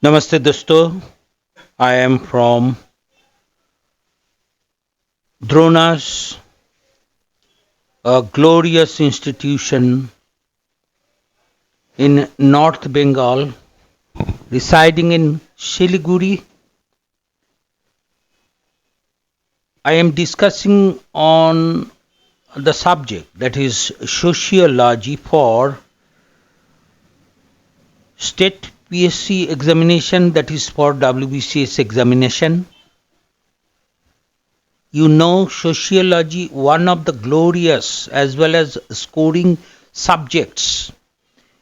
Namaste दोस्तों, I am from Dhronas, a glorious institution in North Bengal, residing in Siliguri. I am discussing on the subject that is sociology for state PSC examination, that is for WBCS examination. You know, sociology, one of the glorious as well as scoring subjects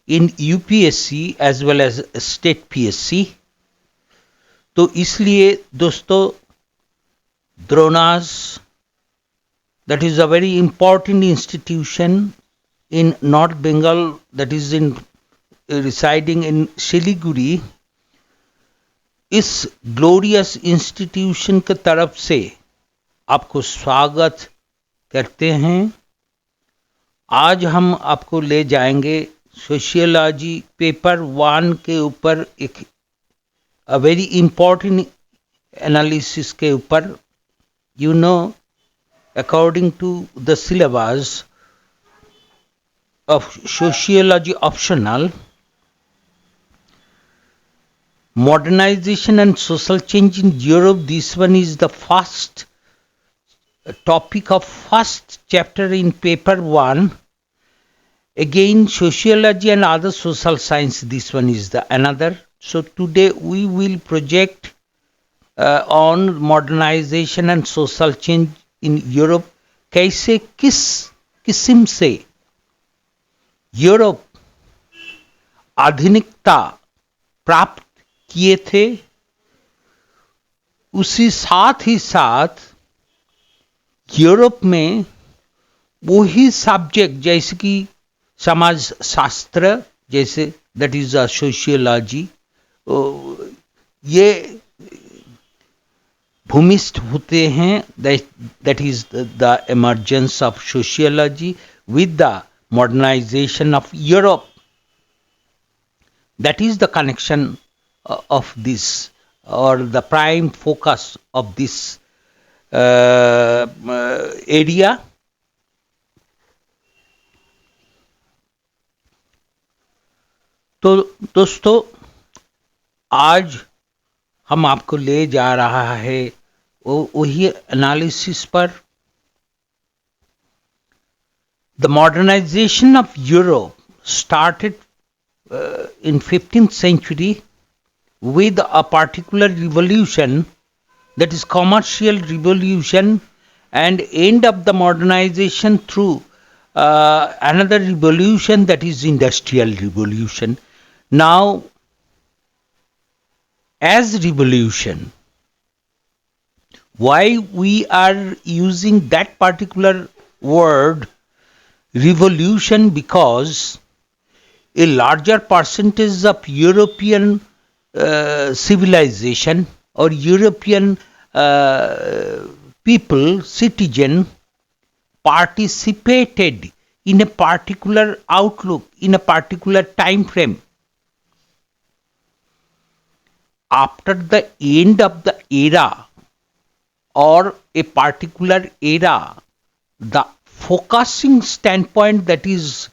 in UPSC as well as state PSC. तो इसलिए दोस्तों द्रोणास, that is a very important institution in North Bengal, that is in residing in Siliguri, इस glorious institution की तरफ से आपको स्वागत करते हैं। आज हम आपको ले जाएंगे सोशियोलॉजी पेपर 1 के ऊपर एक वेरी इंपॉर्टेंट एनालिसिस के ऊपर। You know, according to the syllabus of sociology optional, modernization and social change in Europe, this one is the first topic of first chapter in paper 1. Again, sociology and other social science, this one is the another. So today we will project on modernization and social change in Europe. कैसे किस किस्म से Europe आधुनिकता प्राप्त किए थे, उसी साथ ही साथ यूरोप में वही सब्जेक्ट जैसे कि समाज शास्त्र, जैसे दैट इज अ सोशियोलॉजी, ये भूमिष्ठ होते हैं। That is the emergence of sociology with the modernization of Europe. That is the connection of this, or the prime focus of this area. तो दोस्तों, आज हम आपको ले जा रहा है वही एनालिसिस पर। The modernization of Europe started in 15th century with a particular revolution, that is commercial revolution, and end of the modernization through another revolution, that is industrial revolution. Now, as revolution, why we are using that particular word revolution? Because a larger percentage of European civilization or European people, citizen, participated in a particular outlook, in a particular time frame. After the end of the era or a particular era, the focusing standpoint, that is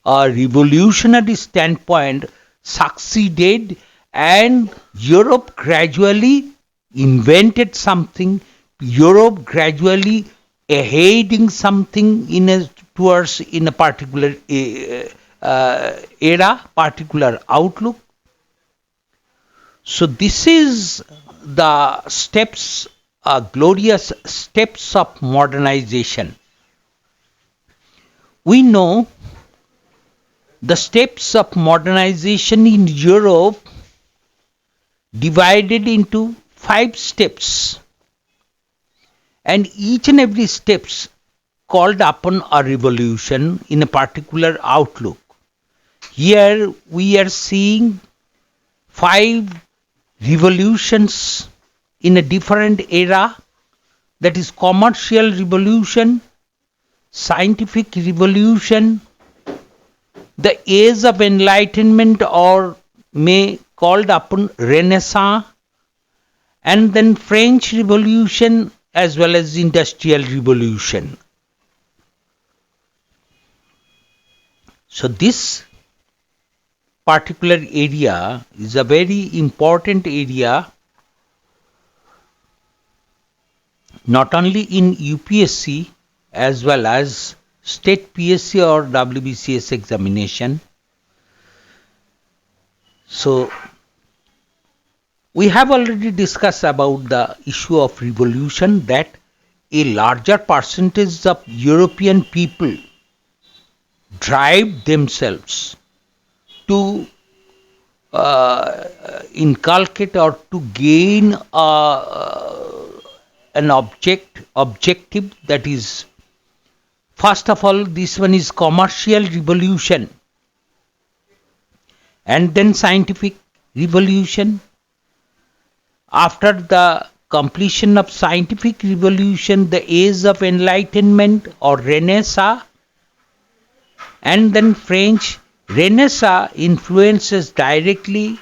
a revolutionary standpoint, succeeded, and Europe gradually invented something. Europe gradually aheading something towards a particular era, particular outlook. So this is the steps, glorious steps of modernization. We know the steps of modernization in Europe divided into 5 steps, and each and every steps called upon a revolution in a particular outlook. Here we are seeing 5 revolutions in a different era, that is commercial revolution, scientific revolution, the age of enlightenment, or may called upon Renaissance and then French Revolution as well as Industrial Revolution. So this particular area is a very important area, not only in UPSC as well as state PSC or WBCS examination. So we have already discussed about the issue of revolution, that a larger percentage of European people drive themselves to inculcate or to gain an objective, that is, first of all, this one is commercial revolution, and then scientific revolution. After the completion of scientific revolution, the age of enlightenment or Renaissance, and then French Renaissance influences directly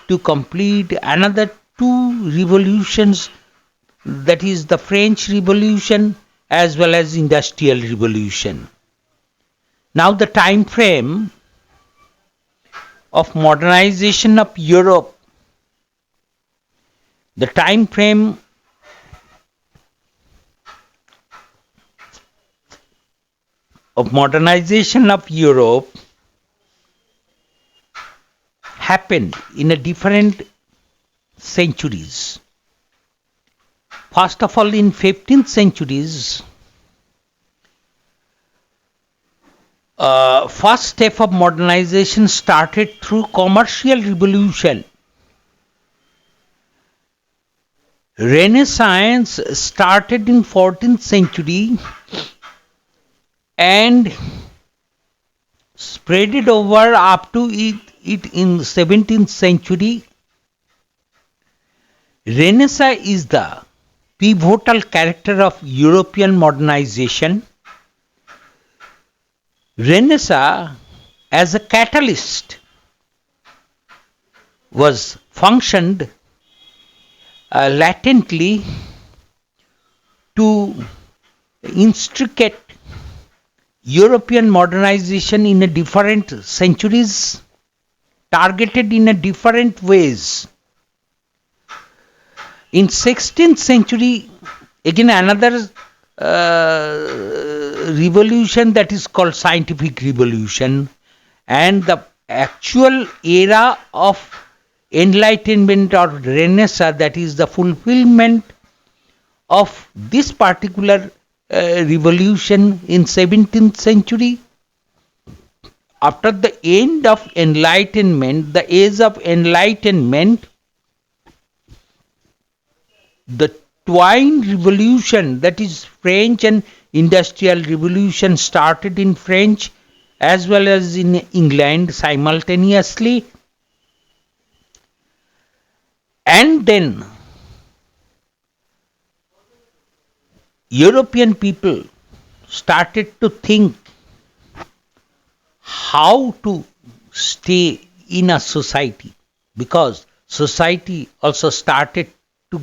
to complete another two revolutions, that is the French Revolution as well as Industrial Revolution. Now the time frame of modernization of Europe, the time frame of modernization of Europe happened in a different centuries. First of all, in 15th centuries, first step of modernization started through commercial revolution. Renaissance started in 14th century and spread it over up to it in 17th century. Renaissance is the pivotal character of European modernization. Renaissance as a catalyst was functioned latently to instigate European modernization in a different centuries, targeted in a different ways. In 16th century, again another revolution, that is called scientific revolution, and the actual era of enlightenment or Renaissance, that is the fulfillment of this particular revolution in 17th century. After the end of enlightenment, the age of enlightenment, the twine revolution, that is French and Industrial Revolution, started in French as well as in England simultaneously. And then European people started to think how to stay in a society, because society also started to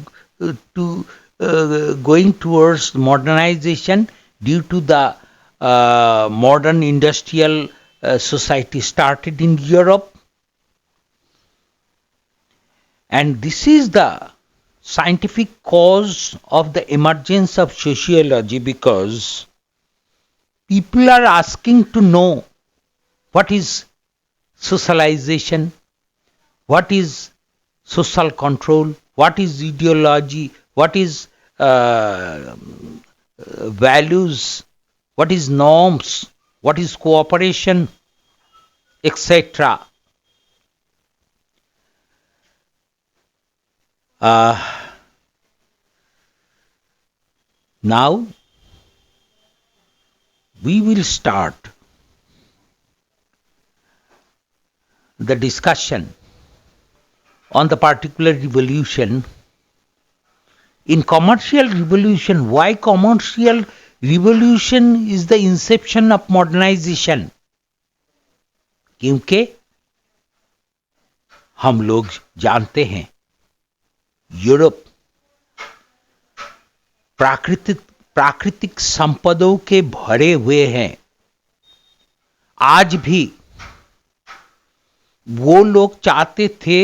going towards modernization due to the modern industrial society started in Europe. And this is the scientific cause of the emergence of sociology, because people are asking to know what is socialization, what is social control, what is ideology, what is values, what is norms, what is cooperation, etc. Now we will start the discussion on the particular revolution. In commercial revolution, why commercial revolution is the inception of modernization? क्योंकि हम लोग जानते हैं Europe प्राकृतिक संपदों के भरे हुए हैं। आज भी वो लोग चाहते थे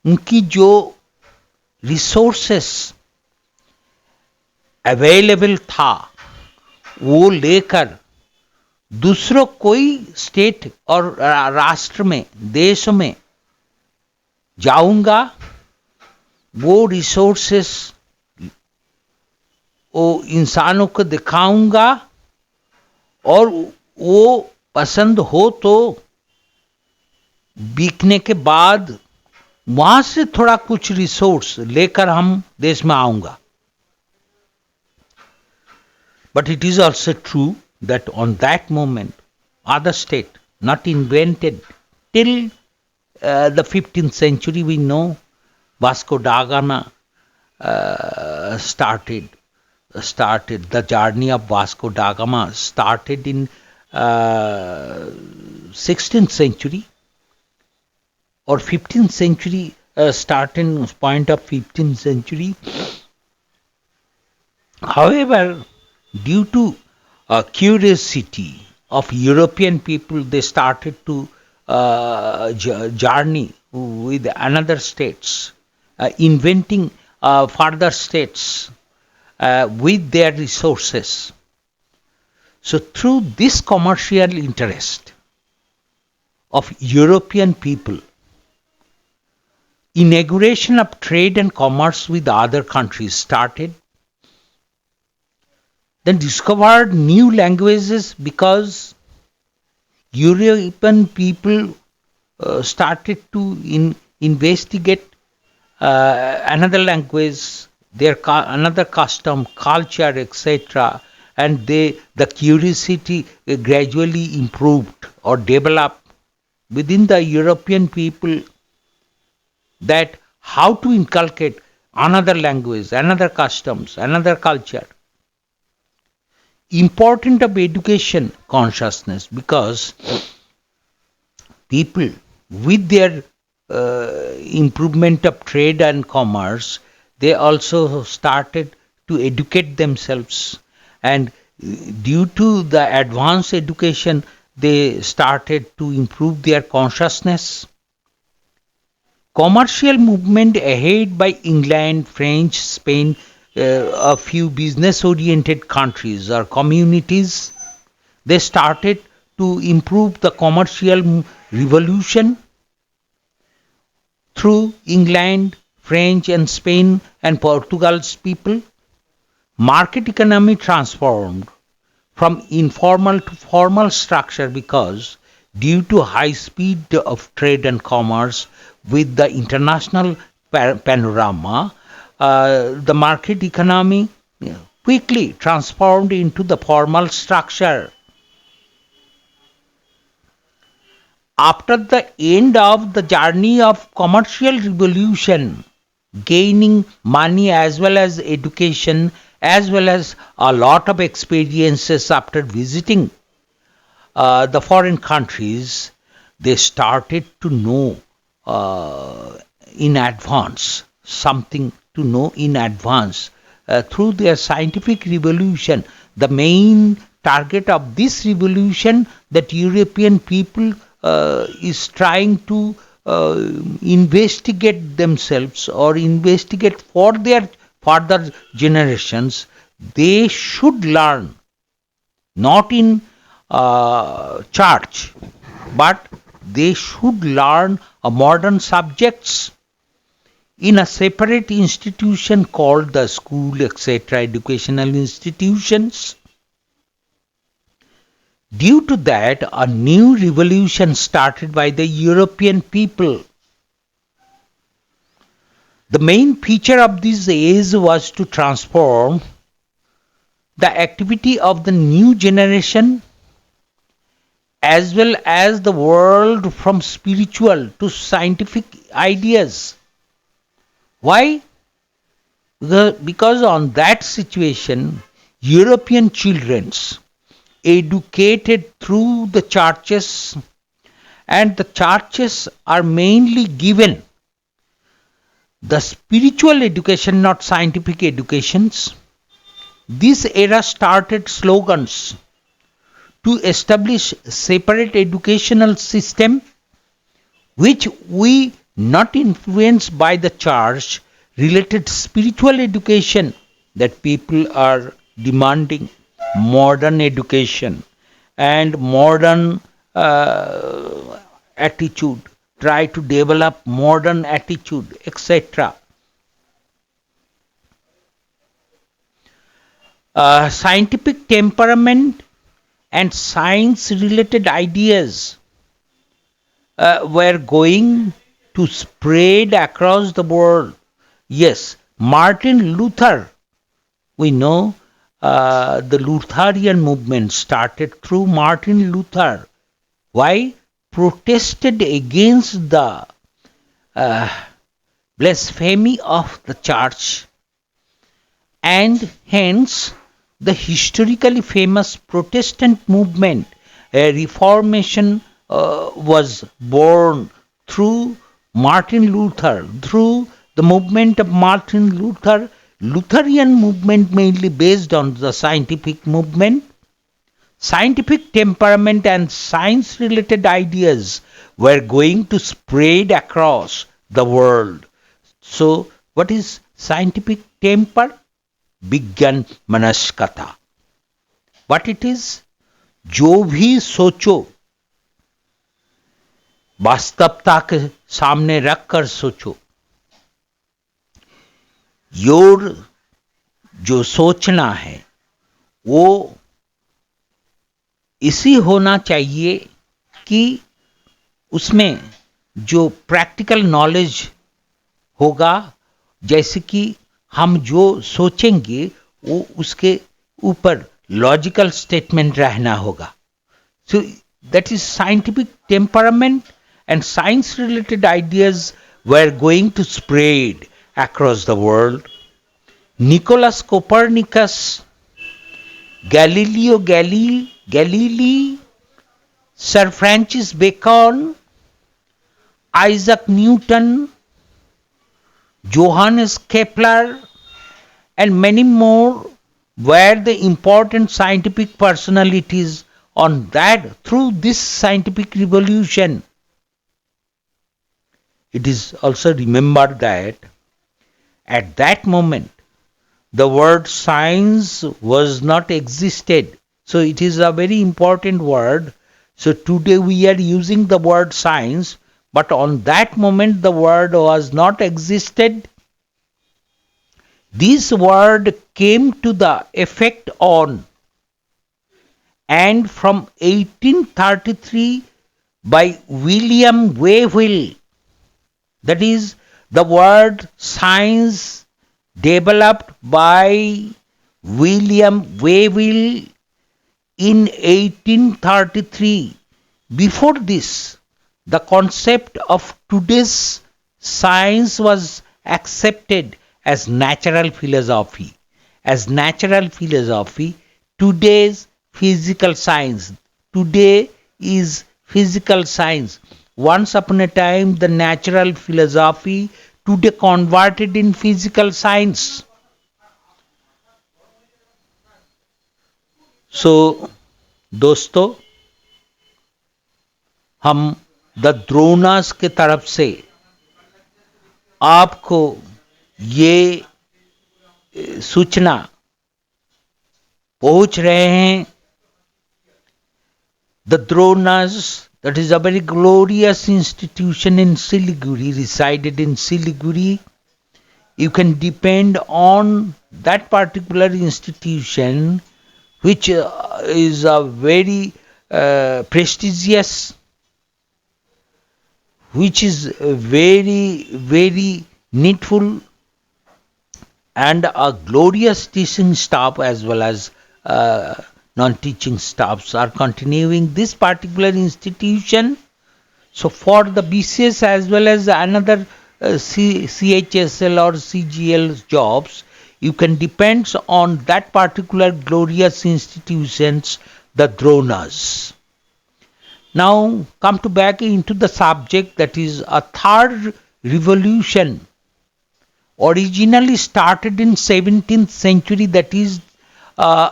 उनकी जो रिसोर्सेस अवेलेबल था वो लेकर दूसरों कोई स्टेट और राष्ट्र में, देश में जाऊंगा, वो रिसोर्सेस वो इंसानों को दिखाऊंगा और वो पसंद हो तो बिकने के बाद वहां से थोड़ा कुछ रिसोर्स लेकर हम देश में आऊंगा। But it is also true that on that moment, other state not invented till the 15th century. We know Vasco da Gama started the journey of Vasco da Gama started in 16th century or 15th century, starting point of 15th century. However, due to curiosity of European people, they started to journey with another states, inventing further states with their resources. So through this commercial interest of European people, inauguration of trade and commerce with other countries started. Then discovered new languages because European people started to investigate another language, their another custom, culture, etc. And the curiosity gradually improved or developed within the European people that how to inculcate another language, another customs, another culture. Important of education consciousness, because people with their improvement of trade and commerce, they also started to educate themselves, and due to the advanced education they started to improve their consciousness. Commercial movement ahead by England, French, Spain, a few business-oriented countries or communities, they started to improve the commercial revolution through England, French and Spain and Portugal's people. Market economy transformed from informal to formal structure because due to high speed of trade and commerce with the international panorama, the market economy quickly transformed into the formal structure. After the end of the journey of commercial revolution, gaining money as well as education, as well as a lot of experiences after visiting the foreign countries, they started to know in advance, something to know in advance through their scientific revolution. The main target of this revolution that European people is trying to investigate themselves or investigate for their further generations. They should learn not in church, but they should learn modern subjects in a separate institution called the school, etc., educational institutions. Due to that, a new revolution started by the European people. The main feature of this age was to transform the activity of the new generation as well as the world from spiritual to scientific ideas. Why? Because on that situation, European children educated through the churches and the churches are mainly given the spiritual education, not scientific educations. This era started slogans to establish separate educational system which we not influenced by the church related spiritual education that people are demanding modern education and modern attitude, try to develop modern attitude, etc. Scientific temperament and science related ideas were going to spread across the world. Yes, Martin Luther, we know the Lutheran movement started through Martin Luther. Why? Protested against the blasphemy of the church, and hence the historically famous Protestant movement, a Reformation was born through Martin Luther, through the movement of Martin Luther, Lutheran movement mainly based on the scientific movement. Scientific temperament and science related ideas were going to spread across the world. So, what is scientific temper? विज्ञान मनस्कता. What it is? जो भी सोचो वास्तवता के सामने रखकर सोचो. Your जो सोचना है वो इसी होना चाहिए कि उसमें जो प्रैक्टिकल नॉलेज होगा, जैसे कि हम जो सोचेंगे वो उसके ऊपर लॉजिकल स्टेटमेंट रहना होगा. So that is scientific temperament and science related ideas were going to spread across the world. Nicholas Copernicus, Galileo Galilei, Sir Francis Bacon, Isaac Newton, Johannes Kepler, and many more were the important scientific personalities on that through this scientific revolution. It is also remembered that at that moment the word science was not existed. So it is a very important word. So today we are using the word science, but on that moment the word was not existed. This word came to the effect on, and from 1833 by William Whewell, that is the word science developed by William Whewell in 1833. Before this, the concept of today's science was accepted as natural philosophy. As natural philosophy, today's physical science. Today is physical science. Once upon a time, the natural philosophy, today converted in physical science. So, दोस्तों, हम the द्रोणास के तरफ से आपको ये सूचना पहुंच रहे हैं. The Dhronas, that is a very glorious institution in Siliguri, resided in Siliguri. You can depend on that particular institution, which is a very prestigious, which is very, very needful, and a glorious teaching staff as well as non-teaching staffs are continuing this particular institution. So for the BCS as well as another CHSL or CGL jobs, you can depend on that particular glorious institutions, the Dhronas. Now come to back into the subject, that is a third revolution originally started in 17th century, that is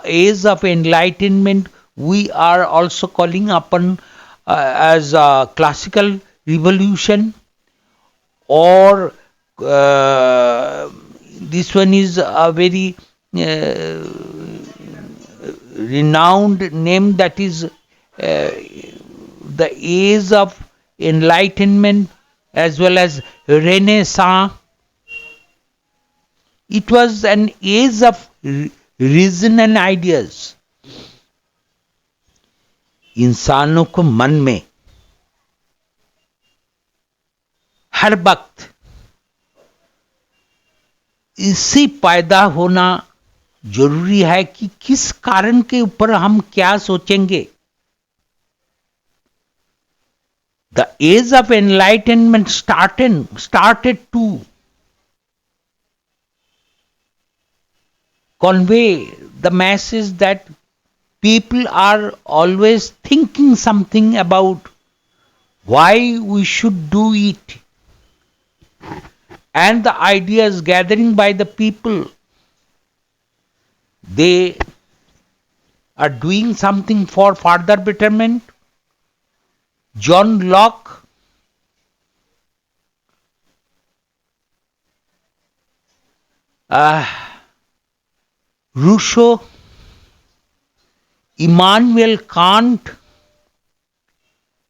age of enlightenment. We are also calling upon as a classical revolution, or this one is a very renowned name, that is the age of enlightenment as well as Renaissance. It was an age of reason and ideas. इंसानों को मन में हर वक्त इसी पैदा होना जरूरी है कि किस कारण के ऊपर हम क्या सोचेंगे. The age of enlightenment started to convey the message that people are always thinking something about why we should do it, and the ideas gathering by the people, they are doing something for further betterment. John Locke, Rousseau, Immanuel Kant,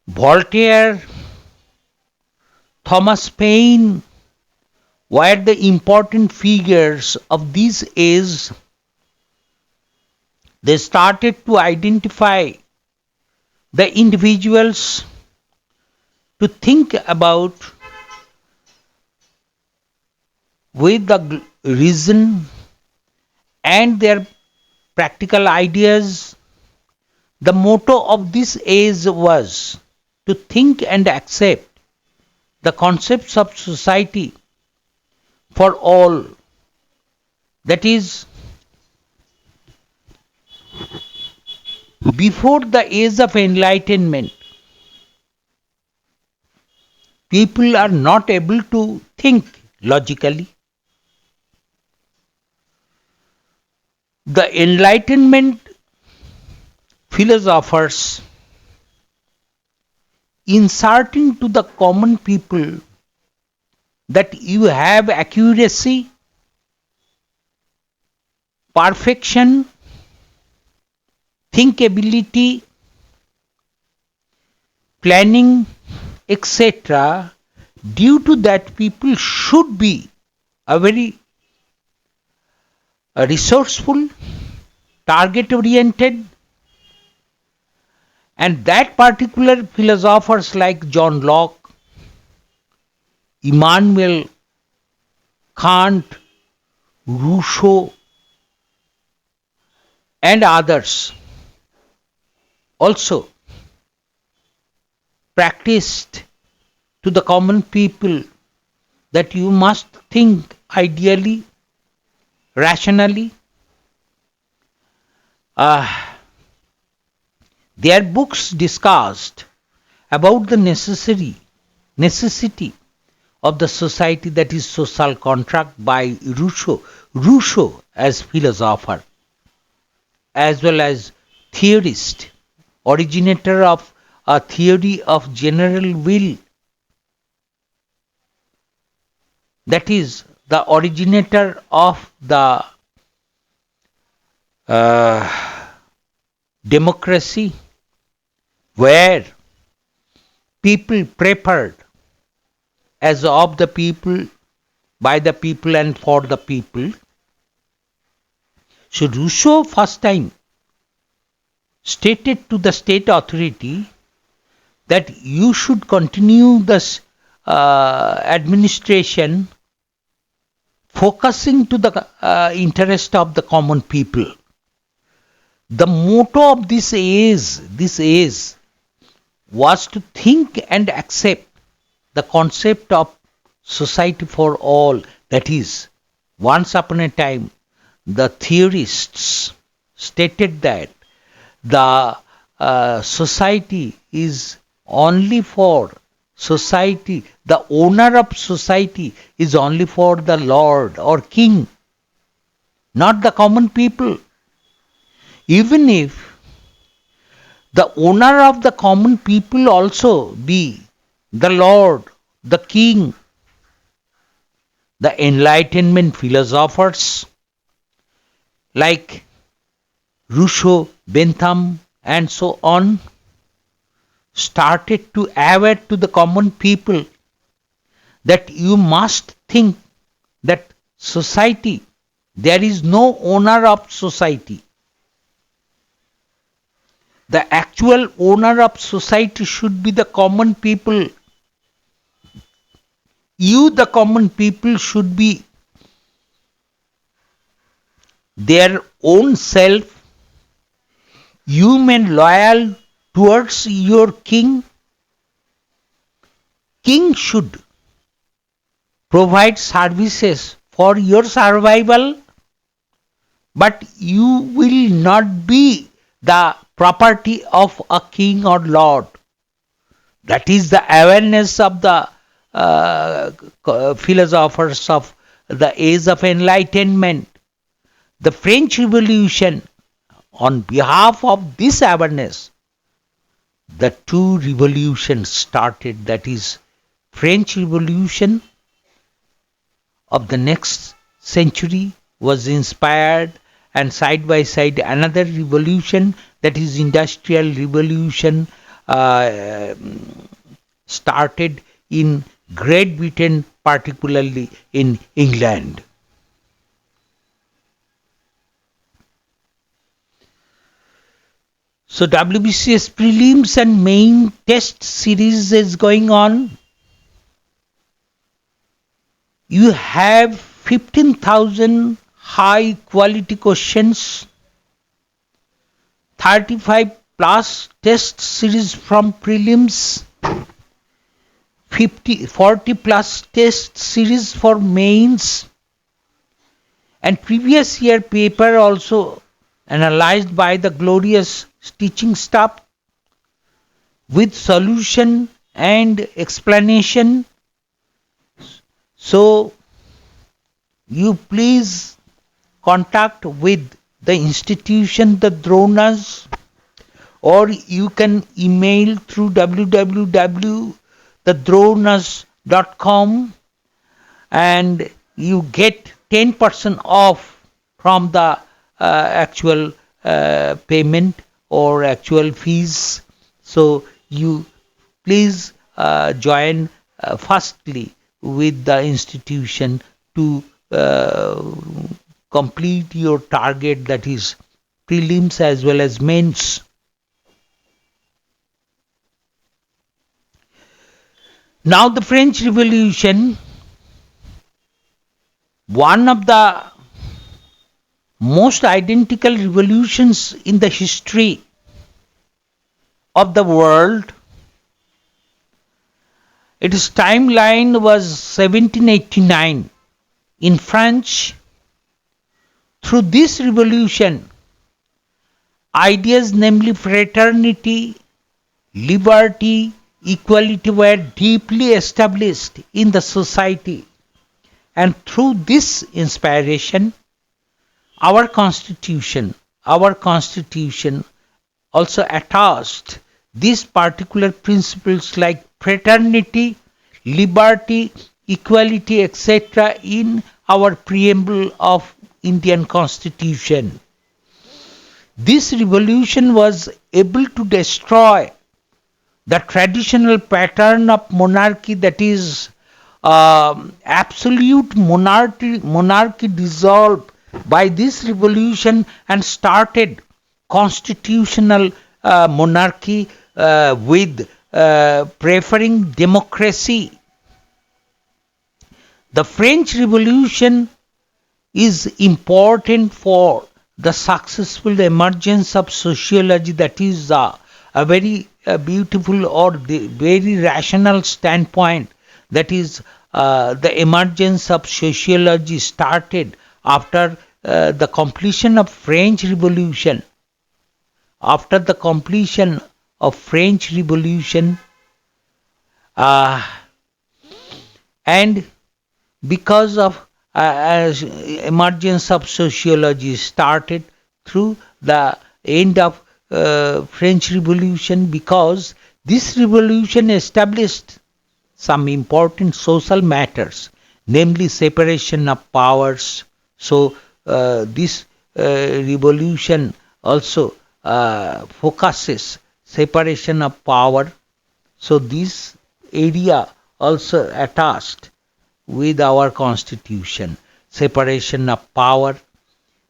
Voltaire, Thomas Paine were the important figures of this age. They started to identify the individuals, to think about with the reason and their practical ideas. The motto of this age was to think and accept the concepts of society for all. That is, before the age of enlightenment, people are not able to think logically. The Enlightenment philosophers inserting to the common people that you have accuracy, perfection, thinkability, planning, etc. Due to that, people should be a very resourceful, target oriented, and that particular philosophers like John Locke, Immanuel Kant, Rousseau, and others also practiced to the common people that you must think ideally, rationally. Their books discussed about the necessity of the society, that is social contract, by Rousseau as philosopher, as well as theorist, originator of a theory of general will, that is the originator of the democracy, where people preferred as of the people, by the people and for the people. So Rousseau first time stated to the state authority that you should continue this administration focusing to the interest of the common people. The motto of this age was to think and accept the concept of society for all. That is, once upon a time, the theorists stated that the society is only for society. The owner of society is only for the Lord or King, not the common people. Even if the owner of the common people also be the Lord, the King, the Enlightenment philosophers like Rousseau, Bentham, and so on started to aware to the common people that you must think that society, there is no owner of society. The actual owner of society should be the common people. You, the common people, should be their own self, human, loyal towards your king. King should provide services for your survival, but you will not be the property of a king or lord. That is the awareness of the philosophers of the age of enlightenment. The French Revolution, on behalf of this awareness, the two revolutions started. That is, French Revolution of the next century was inspired, and side by side another revolution, that is Industrial Revolution, started in Great Britain, particularly in England. So WBCS prelims and main test series is going on. You have 15,000 high quality questions, 35 plus test series from prelims, 40 plus test series for mains, and previous year paper also analyzed by the glorious teaching staff with solution and explanation. So you please contact with the institution, the Dhronas, or you can email through www.thedhronas.com, and you get 10% off from the actual payment or actual fees. So you please join firstly with the institution to complete your target, that is prelims as well as mains. Now the French Revolution, one of the most identical revolutions in the history of the world. Its timeline was 1789 in France. Through this revolution, ideas namely fraternity, liberty, equality were deeply established in the society, and through this inspiration, our constitution also attached these particular principles like fraternity, liberty, equality, etc. in our preamble of Indian Constitution. This revolution was able to destroy the traditional pattern of monarchy, that is absolute monarchy dissolved by this revolution and started constitutional monarchy with preferring democracy. The French Revolution is important for the successful emergence of sociology, that is a very beautiful or very rational standpoint, that is the emergence of sociology started after the completion of French Revolution. After the completion of French Revolution, Uh, and because of as emergence of sociology started through the end of French Revolution, because this revolution established some important social matters, namely separation of powers. So this revolution also focuses separation of power. So this area also attached with our constitution, separation of power,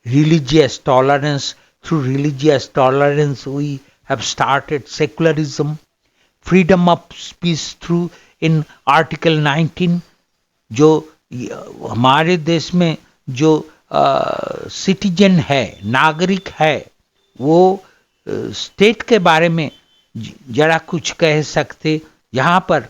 religious tolerance. Through religious tolerance, we have started secularism, freedom of speech through in Article 19, जो हमारे देश में जो citizen है, नागरिक है, वो state के बारे में जरा कुछ कह सकते, यहाँ पर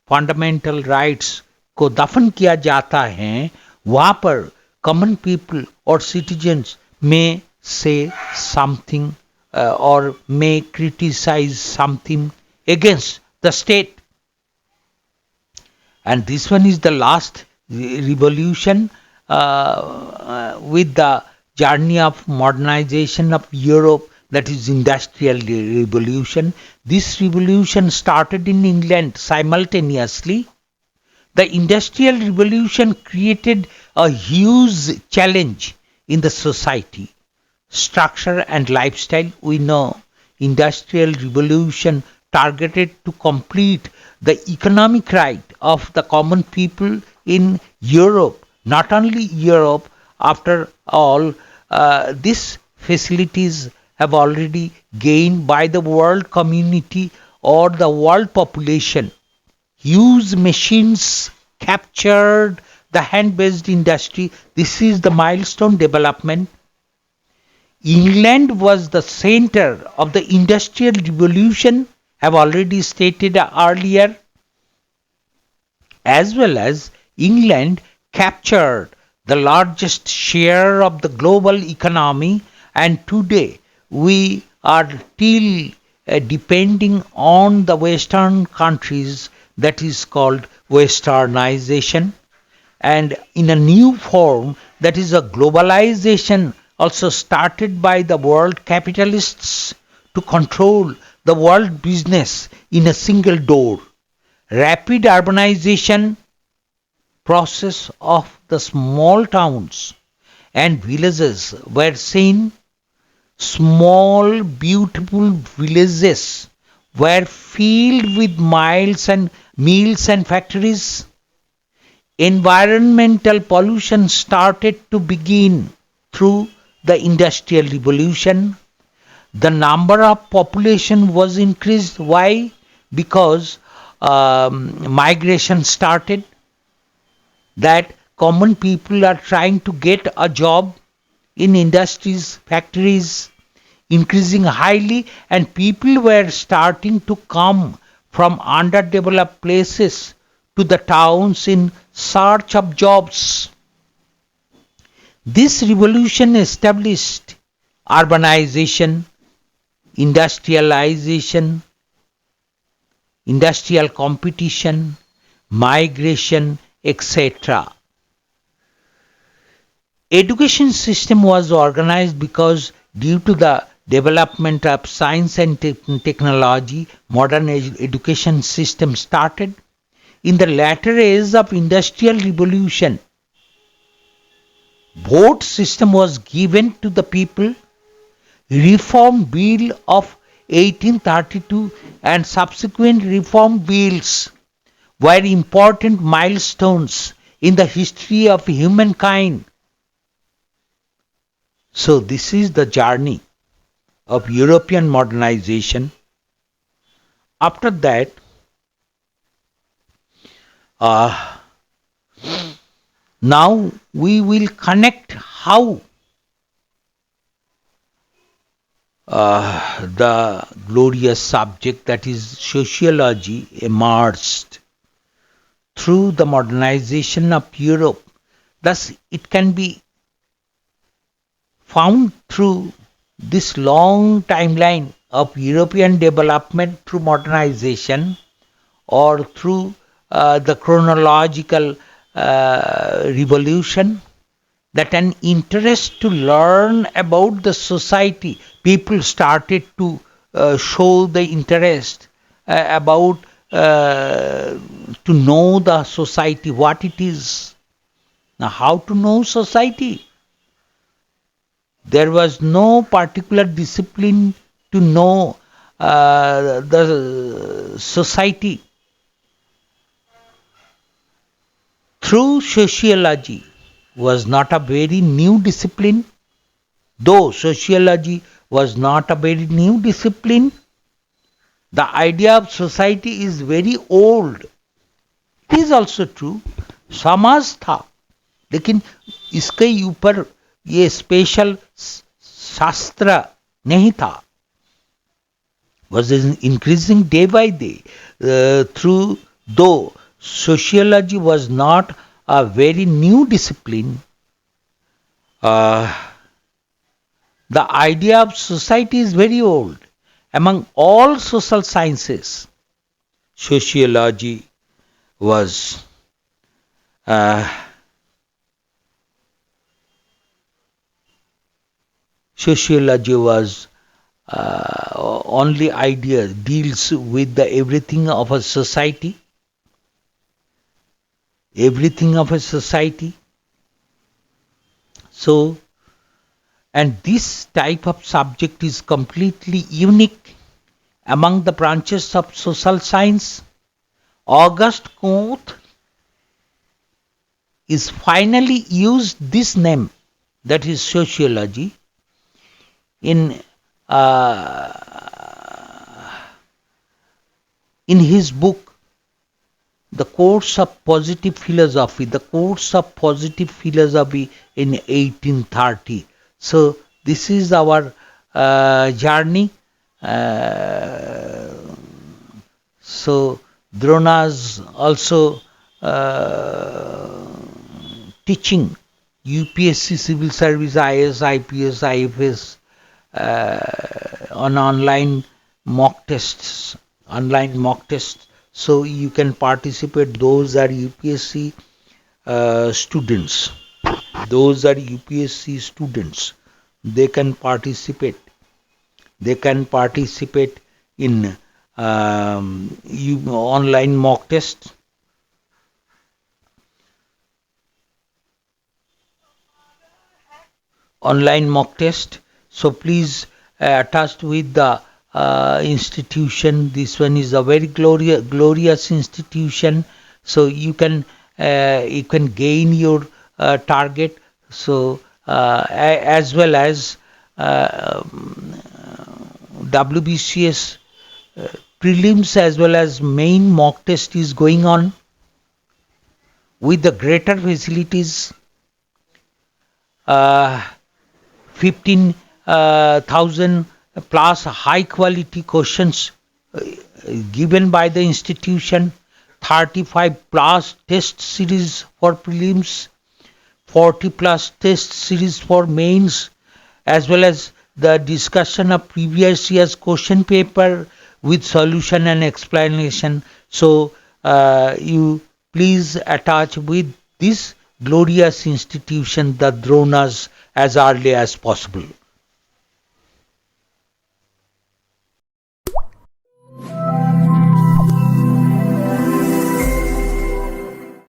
फंडामेंटल राइट्स को दफन किया जाता है, वहाँ पर कॉमन पीपल और सिटीजन्स में से something or may criticize something against the state. And this one is the last revolution with the journey of modernization of Europe, that is industrial revolution. This revolution started in England simultaneously. The industrial revolution created a huge challenge in the society, structure and lifestyle. We know industrial revolution targeted to complete the economic right of the common people in Europe. Not only Europe, after all, these facilities have already gained by the world community or the world population. Huge machines captured the hand-based industry. This is the milestone development. England was the center of the industrial revolution, have already stated earlier, as well as England captured the largest share of the global economy, and today we are still depending on the Western countries, that is called Westernization, and in a new form, that is a globalization, also started by the world capitalists to control the world business in a single door. Rapid urbanization process of the small towns and villages were seen. Small beautiful villages were filled with mills and factories. Environmental pollution started to begin through the industrial revolution. The number of population was increased. Why? Because migration started, that common people are trying to get a job in industries, factories, increasing highly, and people were starting to come from underdeveloped places to the towns in search of jobs. This revolution established urbanization, industrialization, industrial competition, migration, etc. Education system was organized because due to the development of science and technology, modern education system started. In the latter age of industrial revolution, vote system was given to the people. Reform Bill of 1832 and subsequent reform bills were important milestones in the history of humankind. So this is the journey of European modernization. After that, now we will connect how the glorious subject, that is sociology, emerged through the modernization of Europe. Thus, it can be found through this long timeline of European development through modernization. or through the chronological revolution, that an interest to learn about the society, people started to show the interest about to know the society, what it is. Now, how to know society? There was no particular discipline to know the society. Through sociology was not a very new discipline, though sociology was not a very new discipline. The idea of society is very old. It is also true. समाज था, लेकिन इसके ऊपर ये special शास्त्र नहीं था. Was increasing day by day. Through though sociology was not a very new discipline, the idea of society is very old. Among all social sciences, sociology was only idea deals with the everything of a society. So, and this type of subject is completely unique among the branches of social science. Auguste Comte is finally used this name, that is sociology, in his book, The Course of Positive Philosophy, in 1830. So this is our journey. So Dhronas also teaching UPSC Civil Service, IS, IPS, IFS on online mock tests. So you can participate. Those are UPSC students. They can participate. In online mock test. So please attached with the institution. This one is a very glorious institution. So you can gain your target. So as well as WBCS prelims as well as main mock test is going on with the greater facilities. 15,000 plus high quality questions given by the institution, 35 plus test series for prelims, 40 plus test series for mains, as well as the discussion of previous year's question paper with solution and explanation. So you please attach with this glorious institution, the Dhronas, as early as possible.